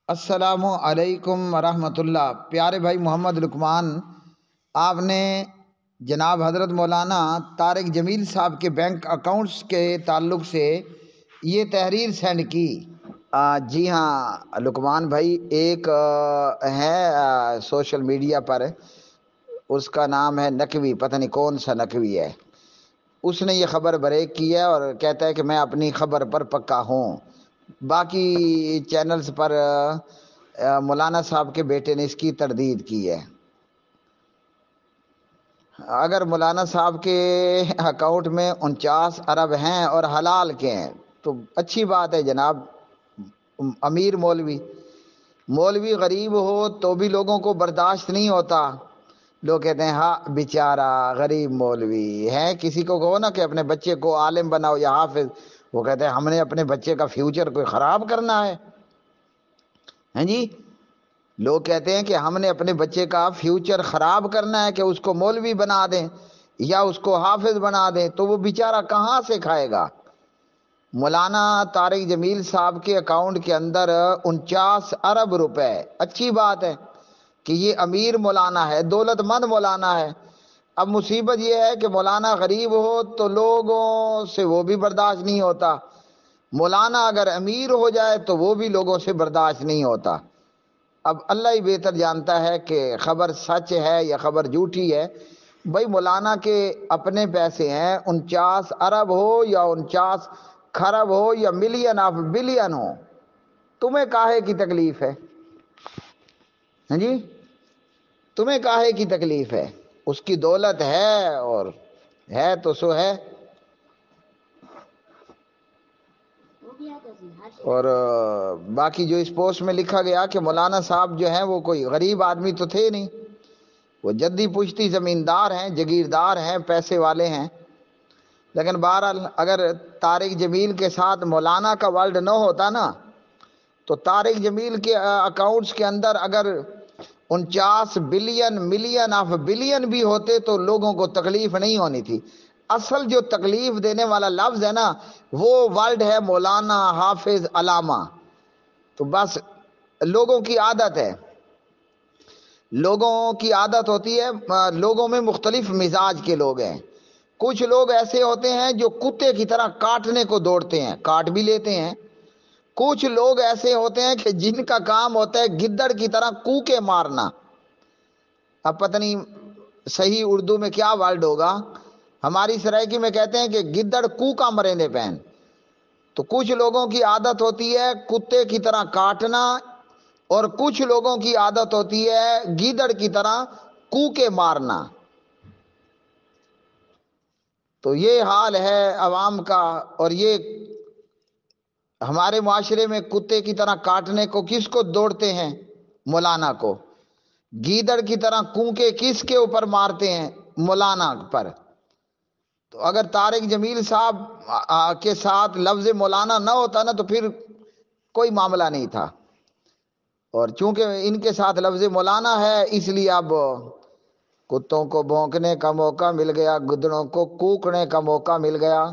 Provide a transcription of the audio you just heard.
السلام علیکم ورحمۃ اللہ۔ پیارے بھائی محمد لقمان، آپ نے جناب حضرت مولانا طارق جمیل صاحب کے بینک اکاؤنٹس کے تعلق سے یہ تحریر سینڈ کی۔ جی ہاں لقمان بھائی، ایک ہے سوشل میڈیا پر، اس کا نام ہے نقوی، پتہ نہیں کون سا نقوی ہے، اس نے یہ خبر بریک کی ہے اور کہتا ہے کہ میں اپنی خبر پر پکا ہوں۔ باقی چینلز پر مولانا صاحب کے بیٹے نے اس کی تردید کی ہے۔ اگر مولانا صاحب کے اکاؤنٹ میں 49 ارب ہیں اور حلال کے ہیں تو اچھی بات ہے جناب۔ امیر مولوی غریب ہو تو بھی لوگوں کو برداشت نہیں ہوتا، لوگ کہتے ہیں ہاں بیچارہ غریب مولوی ہے۔ کسی کو کہو نا کہ اپنے بچے کو عالم بناؤ یا حافظ، وہ کہتے ہیں ہم نے اپنے بچے کا فیوچر کوئی خراب کرنا ہے۔ ہیں جی، لوگ کہتے ہیں کہ ہم نے اپنے بچے کا فیوچر خراب کرنا ہے کہ اس کو مولوی بنا دیں یا اس کو حافظ بنا دیں، تو وہ بیچارہ کہاں سے کھائے گا؟ مولانا طارق جمیل صاحب کے اکاؤنٹ کے اندر 49 ارب روپے، اچھی بات ہے کہ یہ امیر مولانا ہے، دولت مند مولانا ہے۔ اب مصیبت یہ ہے کہ مولانا غریب ہو تو لوگوں سے وہ بھی برداشت نہیں ہوتا، مولانا اگر امیر ہو جائے تو وہ بھی لوگوں سے برداشت نہیں ہوتا۔ اب اللہ ہی بہتر جانتا ہے کہ خبر سچ ہے یا خبر جھوٹی ہے۔ بھائی مولانا کے اپنے پیسے ہیں، 49 ارب ہو یا 49 کھرب ہو یا ملین آف بلین ہو، تمہیں کاہے کی تکلیف ہے؟ ہاں جی، تمہیں کاہے کی تکلیف ہے؟ اس کی دولت ہے اور ہے تو سو ہے۔ اور باقی جو اس پوسٹ میں لکھا گیا کہ مولانا صاحب جو ہیں وہ کوئی غریب آدمی تو تھے نہیں، وہ جدی پشتی زمیندار ہیں، جگیردار ہیں، پیسے والے ہیں۔ لیکن بہرحال اگر طارق جمیل کے ساتھ مولانا کا ورلڈ نہ ہوتا نا تو طارق جمیل کے اکاؤنٹس کے اندر اگر 49 بلین ملین آف بلین بھی ہوتے تو لوگوں کو تکلیف نہیں ہونی تھی۔ اصل جو تکلیف دینے والا لفظ ہے نا وہ ورلڈ ہے مولانا، حافظ، علامہ۔ تو بس لوگوں کی عادت ہے، لوگوں کی عادت ہوتی ہے، لوگوں میں مختلف مزاج کے لوگ ہیں۔ کچھ لوگ ایسے ہوتے ہیں جو کتے کی طرح کاٹنے کو دوڑتے ہیں، کاٹ بھی لیتے ہیں۔ کچھ لوگ ایسے ہوتے ہیں کہ جن کا کام ہوتا ہے گدڑ کی طرح کوکے مارنا۔ اب پتہ نہیں صحیح اردو میں کیا ورڈ ہوگا، ہماری سرائکی میں کہتے ہیں کہ گدڑ کوکا مریندے پہن۔ تو کچھ لوگوں کی عادت ہوتی ہے کتے کی طرح کاٹنا اور کچھ لوگوں کی عادت ہوتی ہے گیدڑ کی طرح کوکے مارنا۔ تو یہ حال ہے عوام کا، اور یہ ہمارے معاشرے میں کتے کی طرح کاٹنے کو کس کو دوڑتے ہیں؟ مولانا کو۔ گیدڑ کی طرح کوکے کس کے اوپر مارتے ہیں؟ مولانا پر۔ تو اگر طارق جمیل صاحب کے ساتھ لفظ مولانا نہ ہوتا نا تو پھر کوئی معاملہ نہیں تھا، اور چونکہ ان کے ساتھ لفظ مولانا ہے اس لیے اب کتوں کو بھونکنے کا موقع مل گیا، گدڑوں کو کوکنے کا موقع مل گیا۔